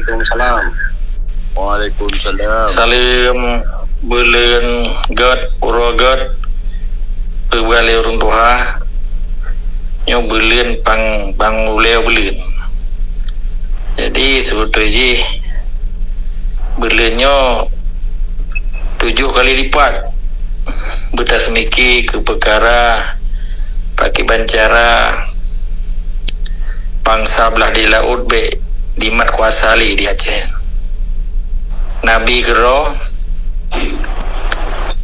Waalaikumsalam. Waalaikumsalam. Salim belen god urogot pegale urung doha nyo belen pang uleo belen. Jadi sebetulnya belenyo 7 kali lipat betas miki ke perkara pakai bancara bangsa belah di laut be di mat kuasa li di Aceh. Nabi gero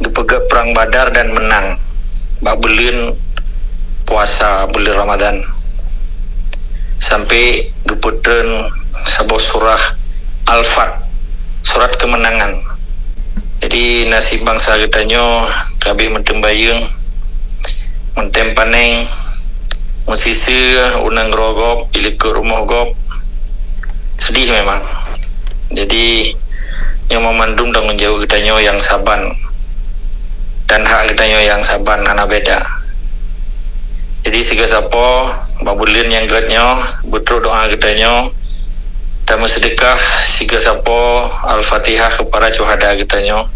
gepegak perang Badar dan menang bak belin puasa bulan Ramadan sampai geputren sebuah surah Al-Fat, surat kemenangan. Jadi nasib bangsa kita nyo kabeh mentem bayung mentem paneng musisi unang rogop ilik ke rumah gop sedih memang. Jadi yang memandung tanggung jawab kita nyo yang saban dan hak kita nyo yang saban anak beda. Jadi siga sapo babulin yang gatnyo betul doa kita nyo dan sedekah siga sapo Al-Fatihah kepada syuhada kita nyo.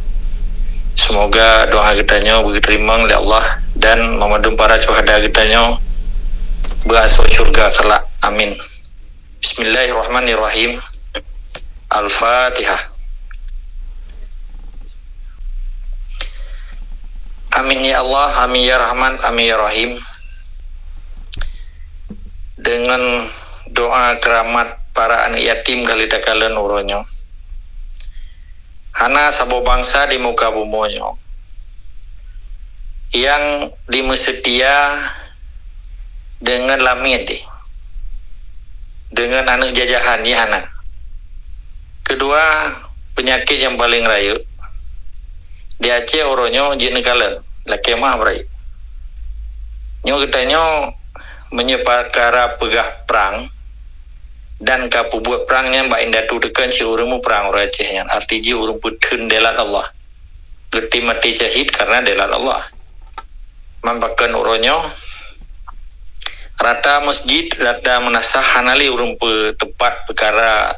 Semoga doa kita nyo diterima oleh Allah dan memadum para syuhada kita nyo berasuk syurga kelak. Amin. Bismillahirrahmanirrahim. Al-Fatihah. Amin ya Allah, amin ya Rahman, amin ya Rahim. Dengan doa keramat para anak yatim kali dakalan uronyo. Hana sabo bangsa di muka bumonyo yang dimesetia dengan lamid dengan anak jajahan ya hana. Kedua penyakit yang paling rayu di Aceh uronyo jin kalen lakemah berai. Nyo getanyo menyepakara pegah perang dan kapu buat perangnya mbak indah tu dekan si urumu perang orang Aceh yang artinya urung putun delat Allah geti mati syahid karena delat Allah mampakan uronyo rata masjid rata menasah hanali urung tepat perkara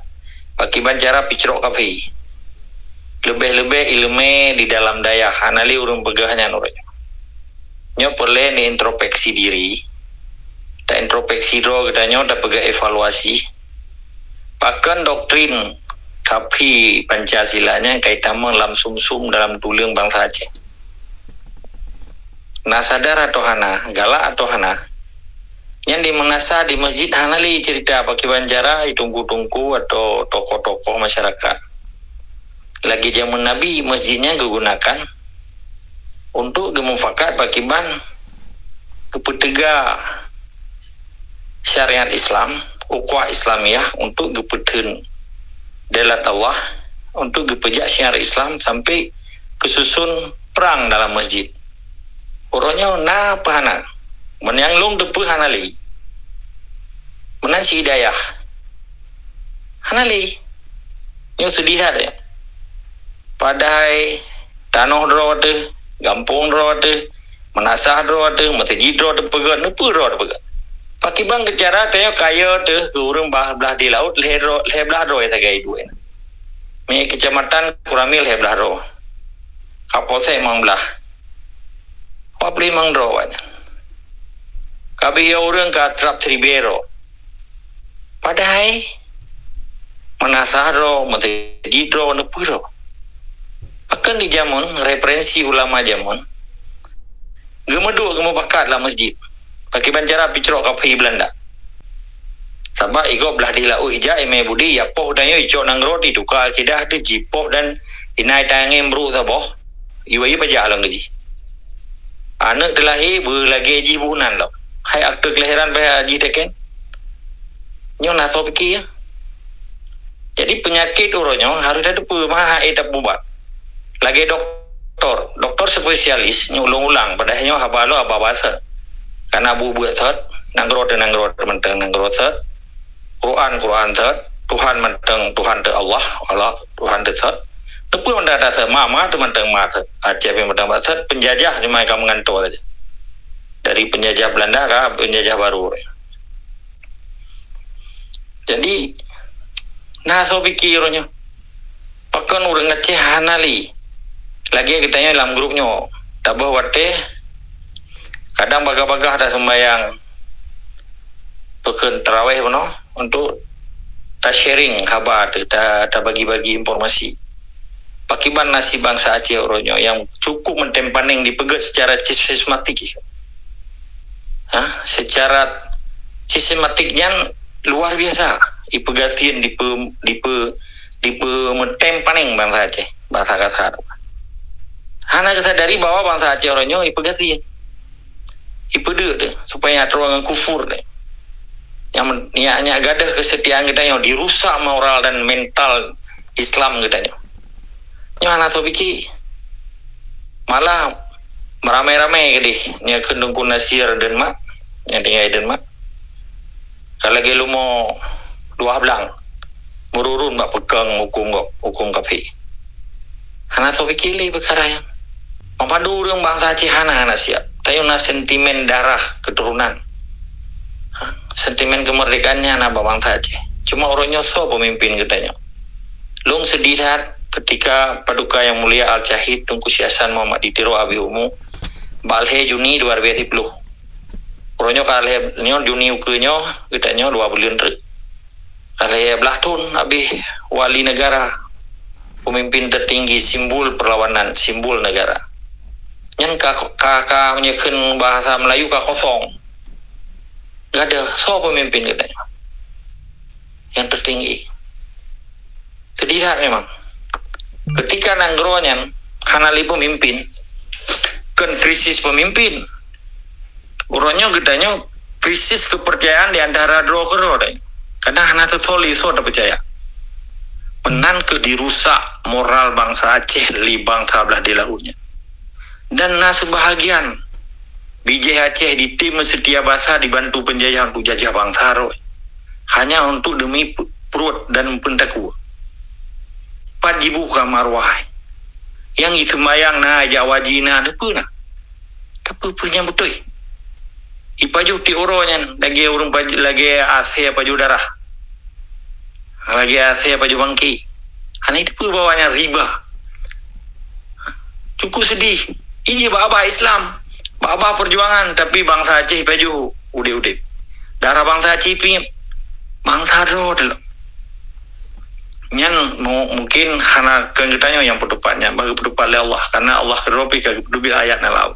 bagi bancara picrok kafe lebih-lebih ilmu di dalam daya hanali urung pegahnya uronyo nyo perlu ni introspeksi diri dan introspeksi ro katanya dah pegah evaluasi bahkan doktrin kapi Pancasilanya kaitan lam sumsum dalam tulang bangsa Aceh. Nah sadar atau hana galak atau hana yang dimenasa di masjid hanali cerita pakai banjara tunggu-tunggu atau tokoh-tokoh masyarakat lagi zaman Nabi masjidnya digunakan untuk gemufakat pakai ban kepetega syariat Islam, ukhuwah Islamiyah untuk geputun delat Allah, untuk gepejak syariat Islam sampai kesusun perang dalam masjid. Orangnya na pahana, menyanglung depu hanali, menansi hidayah, hanali, yang sedih ada. Padahal tanah drawade, gampung drawade, menasah drawade, matejid drawade pegat, nepu drawade pegat. Pakai bang kecara tanya kaya tu urang belah di laut lebelah ro eta gai dua. Mi kecamatan Kuramil lebelah ro. Kapolsek mang belah. Papli mang ro wan. Kabi ya urang ka trap tribero. Padahal menasah ro mate didro nepuro. Akan di jamun referensi ulama jamun. Gemedu gemebakat lah masjid. Pakai banjara picrok kapi Belanda. Sabak ego belah di lau hija eme budi ya poh dan yo ico nang roti tukar kidah de jipoh dan inai tangem bru saboh. Iwai pajak lang gaji. Anak terlahir berlagi haji bulan lo. Hai akte kelahiran bayar haji teken. Nyo naso pikir ya. Jadi penyakit uronyo harus ada pemaham etap bubat. Lagi doktor spesialis nyulung-ulang padahal nyo habalo ababasa. Karena bu buat set nangrot menteng nangrot set Quran set Tuhan menteng Tuhan te Allah Tuhan te set tepu mendadak set mama te menteng ma set Aceh menteng set penjajah di mereka mengantor saja dari penjajah Belanda ke penjajah baru. Jadi Nah so pikirannya. Pakan urang Aceh hanali. Lagi kitanya dalam grupnya. Tabah wate. Kadang bagah-bagah ada sembahyang. Pekan terawih puno untuk ta sharing khabar, ta bagi-bagi informasi. Pakiban nasi bangsa Aceh orangnya yang cukup mentempaning dipegat secara sistematik. Secara sistematiknya luar biasa. Ipegatian dipe mentempaning bangsa Aceh, bahasa kasar. Hana kesadari bahwa bangsa Aceh orangnya ipegatian. Ipede deh supaya teruangan kufur deh. Yang gadah kesetiaan kita yang dirusak moral dan mental Islam kita nya. Yang anak topiki malah meramai-ramai ke deh nya kendungku nasir dan mak yang tinggal dan mak. Kalau gelu mau luah belang mururun mak pegang hukum kapi. Anak topiki li perkara yang mempandu orang bangsa Aceh anak siap. Tayuna sentimen darah keturunan. Sentimen kemerdekaannya anak bangsa Aceh. Cuma orangnya so pemimpin katanya. Long sedih ketika paduka yang mulia Al-Syahid Tunku Syasan Muhammad Ditiro Abi Umu Balhe Juni 2020. Orangnya kalih nyo Juni ukenya katanya 2 bulan ter. Kalih belah tahun abi wali negara pemimpin tertinggi simbol perlawanan, simbol negara. Nyan kakak menyekan bahasa Melayu kosong. Gak ada so pemimpin katanya yang tertinggi. Sedih memang ketika nanggronya kanali pemimpin kan krisis pemimpin urangnya gedanya krisis kepercayaan di antara dua kero karena anak tetoli so ada percaya menan ke dirusak moral bangsa Aceh li bangsa belah di lautnya dan sebahagian Bijih Aceh di tim setia basa dibantu penjajah untuk jajah bangsa roy. Hanya untuk demi perut dan pentaku. Pajibu kamarwah. Yang isemayang na jawajina ada pun. Tapi punya betul. Ipaju ti oronya lagi urung lagi AC paju darah. Lagi AC paju bangki. Hanya itu pun bawanya riba. Cukup sedih. Ini baba Islam. Baba perjuangan tapi bangsa Aceh baju udah darah bangsa Aceh pingin bangsa ro dalam nyan mungkin karena kengetanya yang pedupatnya bagi pedupat Allah karena Allah keropi kedubi ayat nalau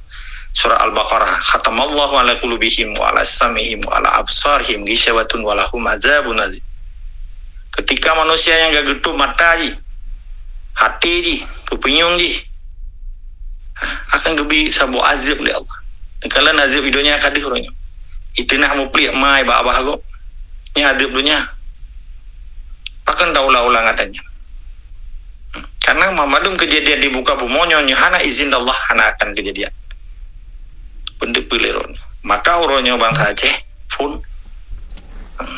surah Al-Baqarah khatamallahu ala qulubihim wa ala samihim wa ala absarihim ghishawatun wa lahum azabun azim. Ketika manusia yang gak getup mata ji hati ji kepenyung ji akan gebi sabo azab oleh Allah. Kalau azab videonya kadih orangnya. Itu nak mupli mai bah go. Nya azab dunia. Akan daulah-ulang adanya. Karena mamadum kejadian dibuka bumonyo nya hana izin Allah hana akan kejadian. Pendek piliron. Maka orangnya bangsa Aceh pun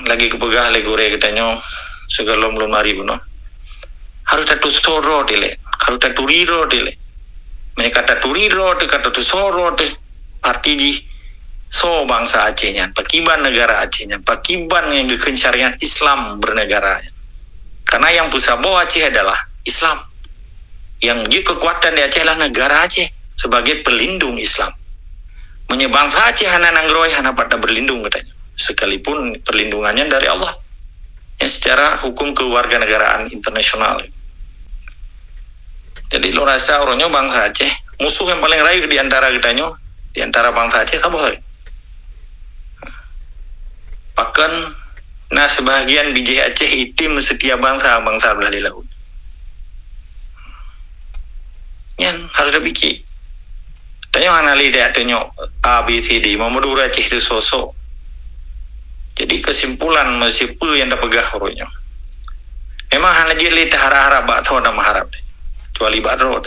lagi kepegah legore katanya segala belum hari pun. Harus tatu soro dile. Harus tatu riro dile. Mereka kata turiro, kata tu soro, arti so bangsa Acehnya, pakiban negara Acehnya, pakiban yang kekencarnya Islam bernegara. Karena yang pusat bawah Aceh adalah Islam. Yang kekuatan di Aceh adalah negara Aceh sebagai pelindung Islam. Menyebangsa Aceh hana nanggroy hana pada berlindung katanya. Sekalipun perlindungannya dari Allah. Yang secara hukum kewarganegaraan internasional. Jadi lo rasa orangnya bangsa Aceh musuh yang paling rayu di antara kitanya di antara bangsa Aceh apa lagi? Bahkan sebahagian bijih Aceh itim setia bangsa belah di laut. Yan harus dipikir. Tanya anali dia tanya A B C D Mamadura Aceh itu sosok. Jadi kesimpulan mesipu yang dapegah orangnya. Memang hanya jeli harap-harap atau nama harap. Kecuali badro.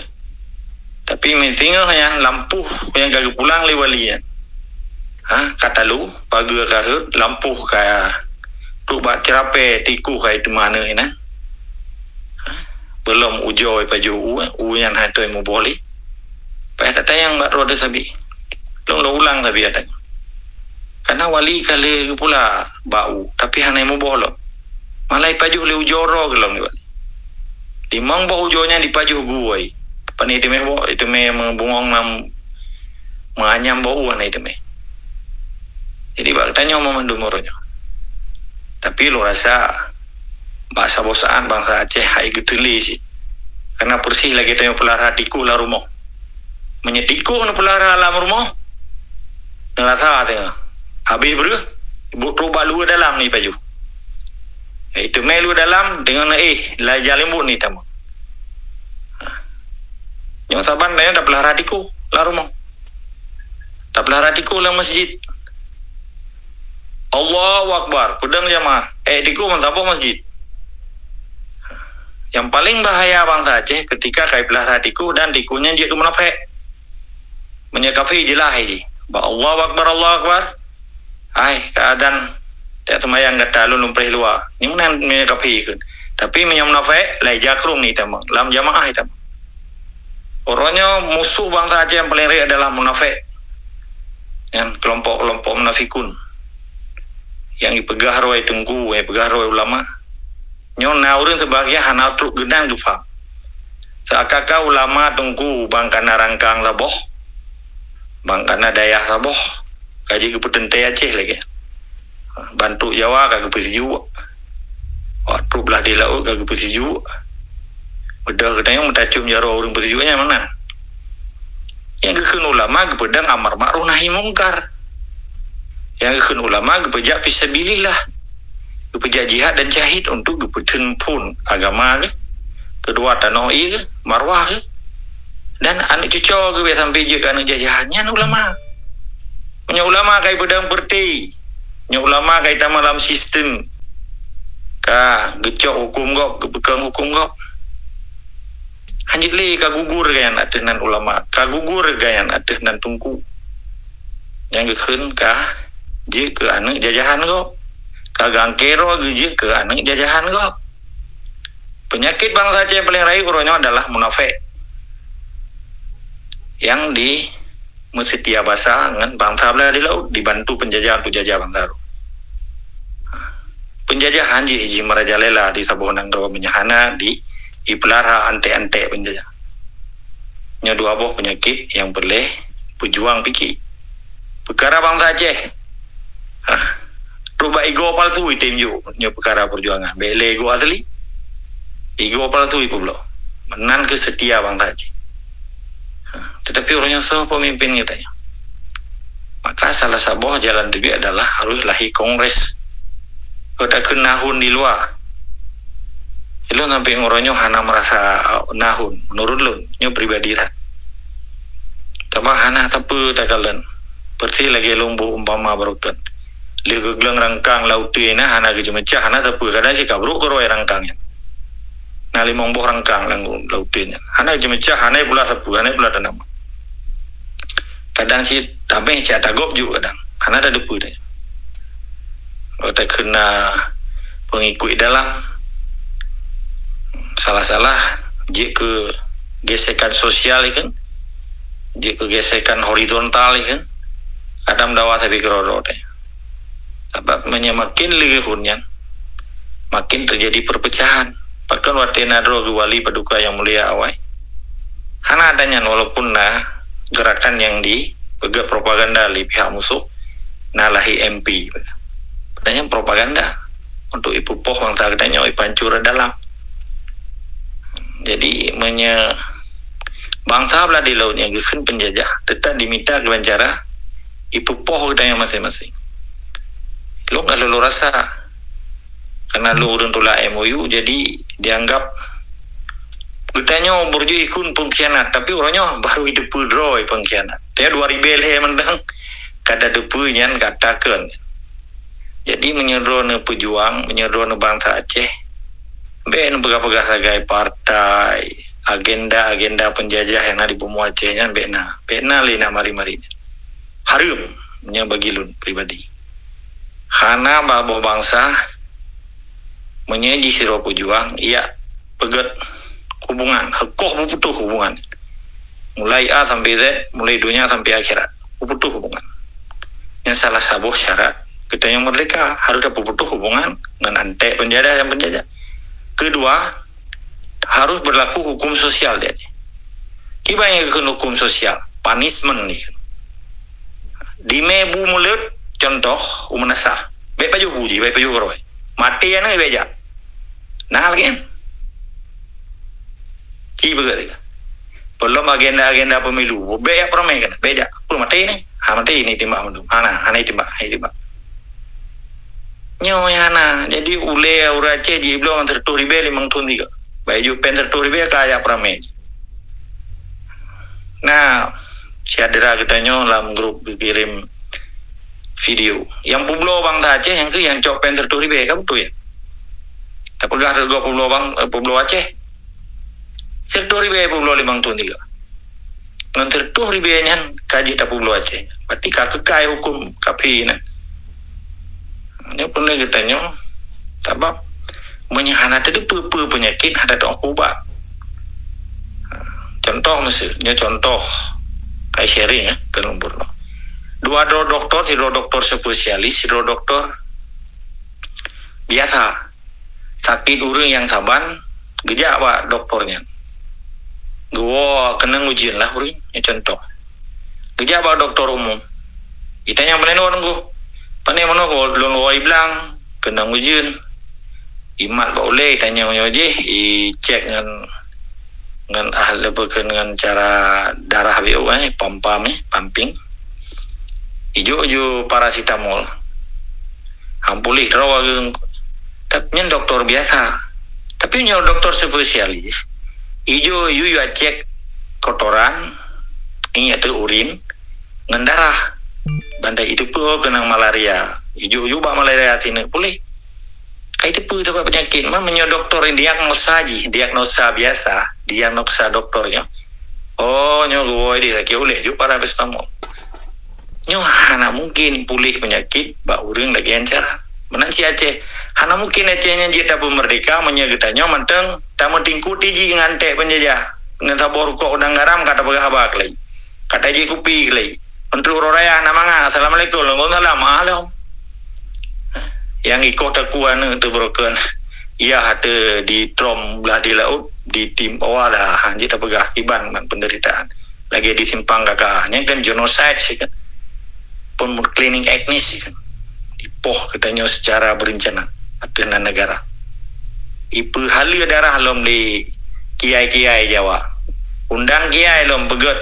Tapi mentingnya hanya lampu yang kagak pulang lewalian. Kata lu pagi karut lampu kayak tu bat cerape tiku kayak di mana ini. Belum ujo paju yang hatoi mau boleh. Pada tayang badro ada sabi. Lo ulang sabi ada. Karena wali kali pula bau tapi hanya mau boleh. Malai pajuh le ujoro gelong ni bali. Limang bah ujonya di pajuh guai. Pani itu me bungong nam menganyam bau na itu me. Jadi bak tanya mau mendumuronya. Tapi lo rasa bahasa bosaan bangsa Aceh hai geteli sih. Karena persih lagi tanya pelara hatiku lah rumah. Menyediku na pelara alam rumah. Ngerasa tengah. Habis bro, ibu rubah lu dalam ni baju. Itu melu dalam dengan lah jalimbu ni tamu. Yang saban dah pelara hatiku lah rumah. Tak pelara hatiku lah masjid. Allahu Akbar, pedang jamaah. Diku mensapa masjid. Yang paling bahaya bangsa Aceh ketika kai pelara diku dan dikunya dia ke munafik. Menyikapi jelah ini. Allahu Akbar, Allahu Akbar. Ai, keadaan dia semayang kata lu lumpreh luar. Ni mana menyikapi kan. Tapi munafik lai jakrum ni tamang. Lam jamaah itu. Orangnya musuh bangsa Aceh yang paling real adalah munafik. Yang kelompok-kelompok munafikun. Yang dipegah roy tengku, yang pegah roy ulama. Nyon naurin sebagai hana truk gedang dufa. Seakaka ulama tengku bangkana rangkang saboh. Bangkana dayah saboh. Kaji keputentai Aceh lagi. Bantu Jawa kagak pesiju. Waktu belah di laut kagak pesiju. Udah katanya mentacum jaro orang pesjunya mana? Yang kekun ulama kepedang amar ma'ruf nahi mungkar. Yang kekun ulama kepejak fisabilillah. Kepejak jihad dan jahid untuk kepeden pun agama ke. Kedua tanah ke, marwah ke. Dan anak cucu ke sampai je ke anak jajahannya ulama. Punya ulama kai pedang perti. Punya ulama kai tamalam sistem. Ka gecok hukum kau, kepekang hukum kau. Hanjit li ka gugur gayan adenan ulama. Ka gugur gayan adenan tungku. Yang kekun ka je ke anak jajahan kau. Kagang kero je ke anak jajahan kau. Penyakit bangsa Aceh yang paling raih urutnya adalah munafik. Yang di Setia Basa dengan bangsa belah di laut dibantu penjajah untuk jajah bangsa. Penjajahan ji merajalela di Sabunan Rawa Menyahana di Ipelara ante-ante penjajah. Nya dua buah penyakit yang boleh pejuang pikir. Perkara bangsa Aceh. Rubah ego palsu item ju nya perkara perjuangan. Bele ego asli. Ego palsu ipu belum. Menan kesetia bangsa Aceh. Tetapi orangnya sah pemimpin katanya. Maka salah satu jalan itu adalah harus lahi kongres. Kita ke nahun di luar. Itu sampai orangnya hana merasa nahun. Menurut lu, nyo pribadi lah. Tapi hana tapi tak kalian. Perti lagi lombo umpama barukan. Lihat kegelang rangkang laut tu ina hana kejemecah hana tapi kadang si kabruk keroi rangkangnya. Nali momboh rangkang laut tu ina. Hana kejemecah hana pula sapu hana pula tanam. Kadang si tameng si atagop juga kadang. Karena ada depu dia. Kalau tak kena pengikut dalam salah-salah je ke gesekan sosial kan. Je ke gesekan horizontal kan. Kadang dawa tapi kerodot dia. Sebab makin lihunnya makin terjadi perpecahan. Bahkan watena dro wali paduka yang mulia awai. Hana adanya walaupun gerakan yang di pegang propaganda di pihak musuh nalahi MP padanya propaganda untuk ibu poh bangsa katanya ipancur dalam jadi bangsa belah di lautnya gesen penjajah tetap diminta kebancara ibu poh katanya masing-masing lo nggak lu rasa karena lu urun tolak MOU jadi dianggap katanya berju ikun pengkhianat tapi orangnya baru hidup pedroy pengkhianat dia 2000 he mendang kada depunya katakan jadi menyerona pejuang menyerona bangsa Aceh ben pegah-pegah sagai partai agenda penjajah yang ada di bumi Acehnya bena lina mari-mari harum nya bagi lun pribadi hana baboh bangsa menyaji siro pejuang iya pegat hubungan, hekoh putus hubungan. Mulai A sampai Z, mulai dunia sampai akhirat. Putus hubungan. Yang salah satu syarat kita yang merdeka harus dapat putus hubungan dengan antek penjajah dan penjajah. Kedua, harus berlaku hukum sosial dia. Kibanya ke hukum sosial, punishment ni. Di mebu mulut contoh umanasa. Baik paju puji, baik paju koroi. Mati yang ni beja. Nah lagi kan? Kiba kata. Belum agenda pemilu. Beja permai kan? Beja. Belum mati ni. Mati ni timbak mendung. Hana timbak. Hana. Jadi ule urace ji belum tertuh ribe limang tundi ke. Baju pen tertuh ribe kaya permai. Nah, siadera katanya dalam grup kirim video. Yang publo bang Aceh yang tu yang cok pen tertuh ribe kan betul ya? Tak pegah harga publo Aceh. Tertuh ribe publo limang tundi ke. Ngan tertuh ribe nyan kaji tak publo Aceh. Berarti kakekai hukum kapi na. Ini pun lagi tanya, sebab menyahana tadi penyakit ada dong ubat. Contoh misalnya contoh kayak sharing ya ke lumpur. Dua doktor spesialis, doktor biasa sakit urang yang saban gejak pak doktornya. Gua kena ujian lah urang, ya contoh. Gejak pak doktor umum. Itanya peleno nunggu. Pane mana ko lon woi bilang kena ujian. Imat boleh tanya je cek dengan ahli dengan cara darah BO pumping. Ijo paracetamol. Hampulih rawa tapi doktor biasa. Tapi doktor spesialis. Ijo cek kotoran ini ada urin dengan darah. Bandai itu pun kena malaria. Ijo bak malaria tina boleh. Kayak itu dapat penyakit. Memang doktor diagnosa biasa, diagnosa doktornya. Oh, gue dia lagi oleh juga paracetamol. Hana mungkin pulih penyakit, bak urang lagi ancara. Menang si Aceh. Hana mungkin Acehnya jita merdeka menyegetanya menteng tamu tingku tiji ngantek penjajah. Ngan sabor kok udang garam kata pegah lagi. Kata je kupi lagi. Untuk roraya namanya assalamualaikum waalaikumsalam malam. Yang ikut takuan itu broken. Ia ada di trom belah di laut di tim awal dah anjir tak pegah iban penderitaan. Lagi di simpang kakaknya kan genocide sih kan. Pun cleaning etnis kan. Ipoh katanya secara berencana dengan negara. Ibu halia darah lom di kiai Jawa. Undang kiai lom begot.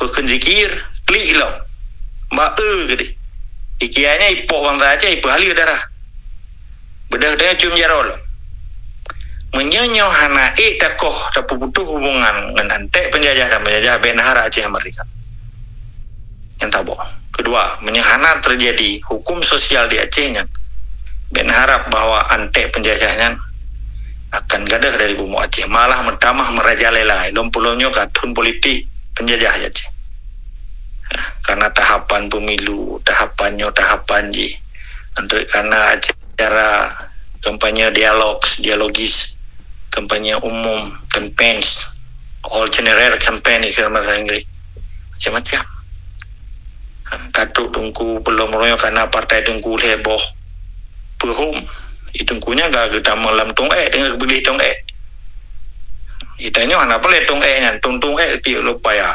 Pekan zikir klik lom. Mbak gede. Ikianya ipoh bang saja ipoh halia darah. Bedah-bedah cium jarol. Menyanyo hana takoh dapat butuh hubungan dengan antek penjajah dan penjajah benahara Aceh Merdeka. Yang tabok. Kedua, menyahana terjadi hukum sosial di Acehnya. Ben harap bahwa antek penjajahnya akan gadah dari bumi Aceh. Malah mentamah merajalela. Lompulonyo katun politik penjajah Aceh. Karena tahapan pemilu, tahapan ji. Karena acara kampanye dialogis, kampanye umum, campaigns, all general campaign itu bahasa Inggris. Macam-macam. Katuk tungku belum royo karena partai tungku heboh. Perhum. Itungkunya gak kita malam tunggu dengan beli tunggu. Itanya mana boleh tunggu tung lupa ya.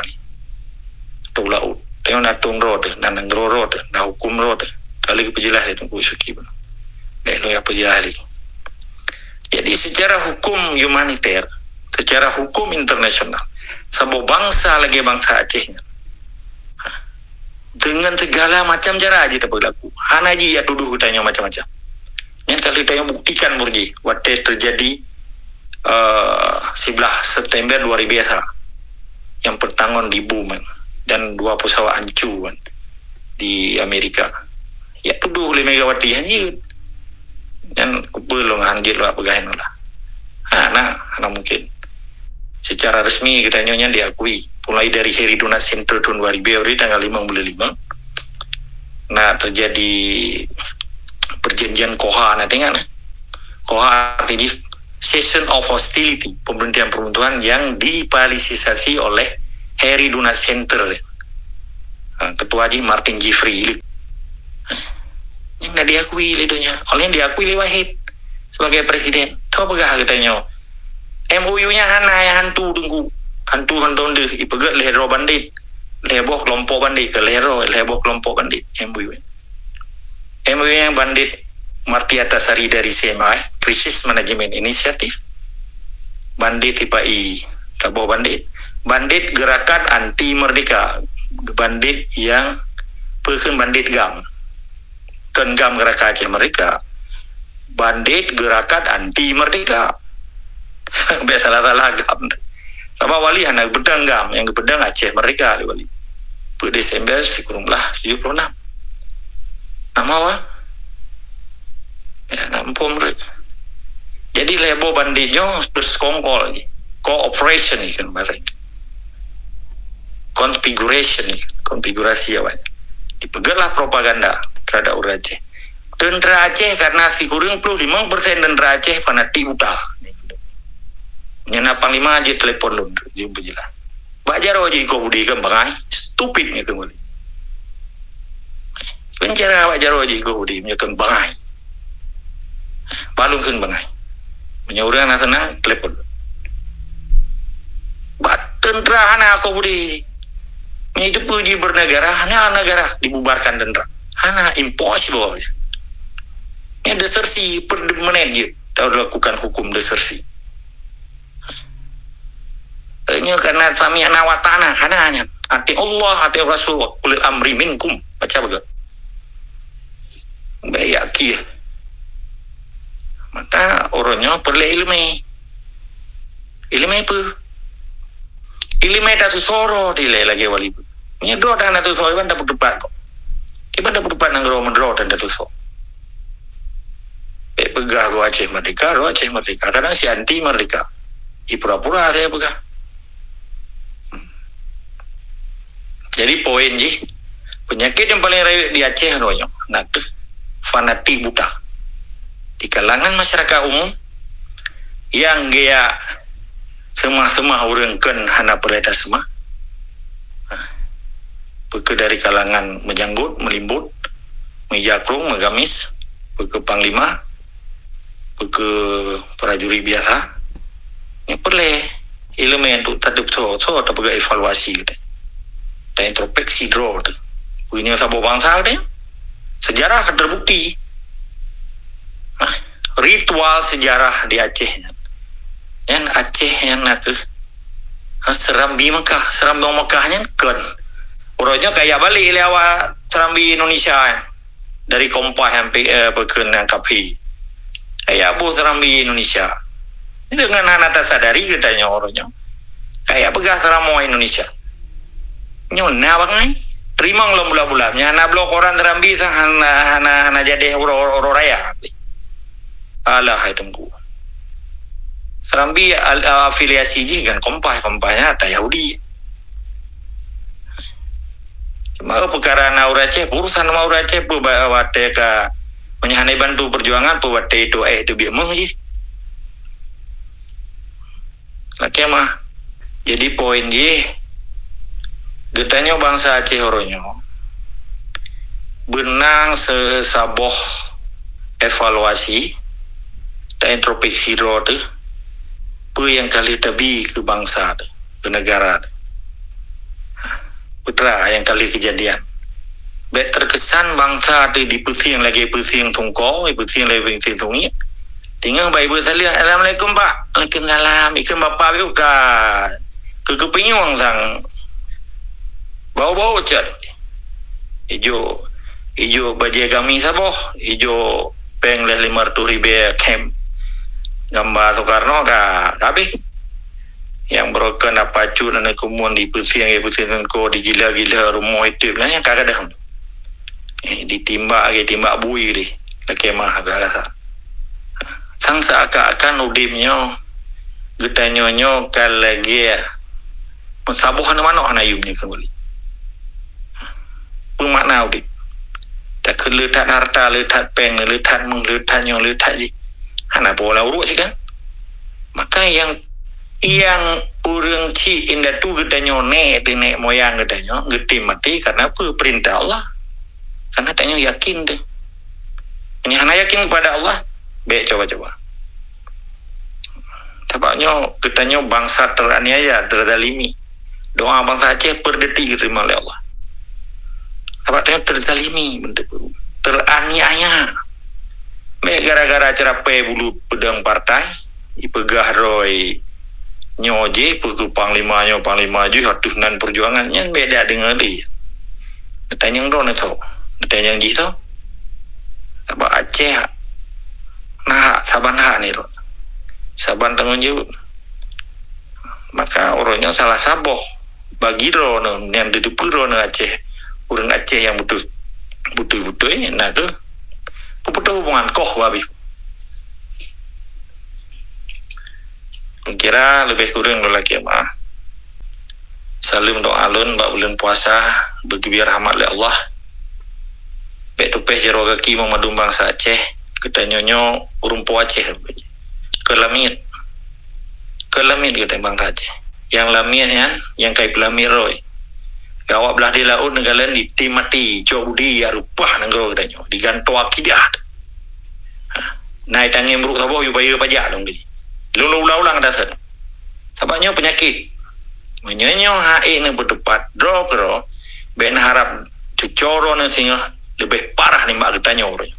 Tu laut. Tengok nak tung road, nak road, nak hukum road. Kali kepejelah itu tunggu suki pun. Lo ya pejelah. Jadi secara hukum humaniter, secara hukum internasional, sebuah bangsa lagi bangsa Acehnya. Dengan segala macam cara aja tak berlaku. Hana aja ya tuduh tanya macam-macam. Yang kalau tanya buktikan murji, waktu terjadi 11 September 2000 biasa, yang pertangon di Buman dan 2 pesawat ancuan di Amerika. Ya tuduh oleh Megawati hanya dan belum hanjil lah pegahin lah. Hana mungkin. Secara resmi katanya diakui mulai dari Heri Donat Center tahun 2000 tanggal 5/5. Nah terjadi perjanjian Koha Koha artinya Cessation of Hostility, pemberhentian peruntuhan yang dipalisisasi oleh Heri Donat Center. Ketua Haji Martin Jeffrey. yang nggak diakui ledonya, oleh yang diakui Wahid sebagai presiden. Kau pegah katanya MOU-nya hana yang hantu dengku, hantu deh, ipegat lehero bandit, leheboh kelompok bandit ke leheboh kelompok bandit. MOU yang bandit Martia Tasari dari CMI, Krisis Manajemen Inisiatif, bandit IPAI, kaboh bandit Gerakan Anti Merdeka, bandit yang pekan bandit GAM, kan GAM Gerakan Aceh Merdeka, bandit Gerakan Anti Merdeka. Salah GAM. Sama wali anak pedang GAM, yang pedang Aceh Merdeka wali. Per Desember sekuranglah 76. Nama apa? Ya, nampom. Jadi lebo banditnya bersekongkol, cooperation ni kan bahasa. Konfigurasi apa? Dipegarlah propaganda terhadap orang Aceh. Tentera Aceh karena si kurang 5% tentera Aceh fanatik udah. Nyana panglima aja telepon lun, jumpa jelas. Bajar aja kau budi kan bangai, stupid ni kembali. Penjara bajar aja kau budi, menyekan bangai. Balung kan bangai. Menyuruh anak tenang, telepon. Tentera anak kau budi. Ini puji bernegara, hanya negara dibubarkan tentera. Hanya impossible. Ini desersi per menit dia tahu lakukan hukum desersi. Ini karena sami nawatana, hanya ati Allah, ati Rasul, ulil amri minkum. Baca begitu. Bayaki. Maka orangnya perlu ilmu apa? Ilmu tak susoro dilai lagi wali. Ini doa dan tu soal kan dapat depan kok. Kita dapat depan negara mendro dan tu soal. Pegah lo Aceh Merdeka. Kadang si anti Merdeka. Pura-pura saya pegah. Jadi poin penyakit yang paling rayuan di Aceh ronya, nak fanatik buta. Di kalangan masyarakat umum yang dia semua orang kan hana peleda semua. Peke dari kalangan menjanggut, melimbut, menjakrung, mengamis, peke panglima, peke prajurit biasa. Ini perlu elemen tu tadi so tak perlu evaluasi gitu. Dan introspeksi draw tu. Ini sabuk bangsa dia. Sejarah terbukti. Ritual sejarah di Aceh. Yang Aceh yang nak serambi Mekahnya kan. Orangnya kayak balik lewat serambi Indonesia dari Kompah sampai pekan yang Kapi. Kayak bu serambi Indonesia. Ini dengan anak tak sadari katanya orangnya. Kayak begah seramo Indonesia. Nyona bangai terima ngelom bulan-bulannya na blok orang terambi sang hana jadi oro raya alah hitungku serambi afiliasi ji kan kompahnya ada Yahudi cuma perkara na Aceh urusan mau Aceh buat ke menyahanai bantu perjuangan buat itu biemeng ji laki mah jadi poin ji getanya bangsa Aceh horonyo benang sesaboh evaluasi dan introspeksi roh tu yang kali tabi ke bangsa tu, ke negara tu. Putra yang kali kejadian bet terkesan bangsa tu dipusing tungko pusing tungi tinggal baik buat salia Assalamualaikum Pak Waalaikumsalam ikan Bapak buka kekepinyong sang bau-bau cat ijo bajai kami saboh ijo peng leh 500,000 camp gambar Soekarno kabeh yang broken apa cu dan kumun di pusing ko digila-gila rumah itu yang kagak dah ditimbak bui di kemah agak sang seakan-akan udimnya getanyonyo kalagi sabuhan mana ayubnya kembali bermakna udik tak keletak harta letak peng letak mengletak nyong letak je hana bola urut sih kan maka yang urang ci inda tu gedanyo nek moyang gedanyo gede mati karena apa perintah Allah karena tanya yakin deh Ini hana yakin kepada Allah, baik coba-coba. Sebabnya katanya bangsa teraniaya, terzalimi. Doa bangsa Aceh per detik diterima oleh Allah. Sebabnya terzalimi, teraniaya. Baik gara-gara acara bulu pedang partai, ipegah roy nyoje pukul panglima ju hatunan perjuangannya beda dengan dia. Katanya yang itu, katanya yang gitu. Sebab Aceh nah saban nih ro. Saban tanggung jawab. Maka orangnya salah saboh bagi ro yang di puro Aceh. Urang Aceh yang butuh ini nah tuh puputu hubungan koh babi. Kira lebih kurang lagi mah. Salim doa alun bak bulan puasa bagi biar rahmat oleh Allah. Bek tupeh jero kaki memadum bangsa Aceh ketanyonyo urumpo Aceh kelamit kita bangsa Aceh yang lamit ya yang kai pelamir roy gawak belah di laut negara lain ditimati cok budi ya rupah negara ketanyo diganto akidah naik tangem buruk sabo yu bayar pajak dong gini lu ulang dasar sabanya penyakit menyenyo hae ne berdebat dro ben harap cucoro ne singa lebih parah nih mbak ketanya orang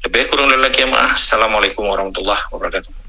lebih kurang lelaki mah. Assalamualaikum warahmatullahi wabarakatuh.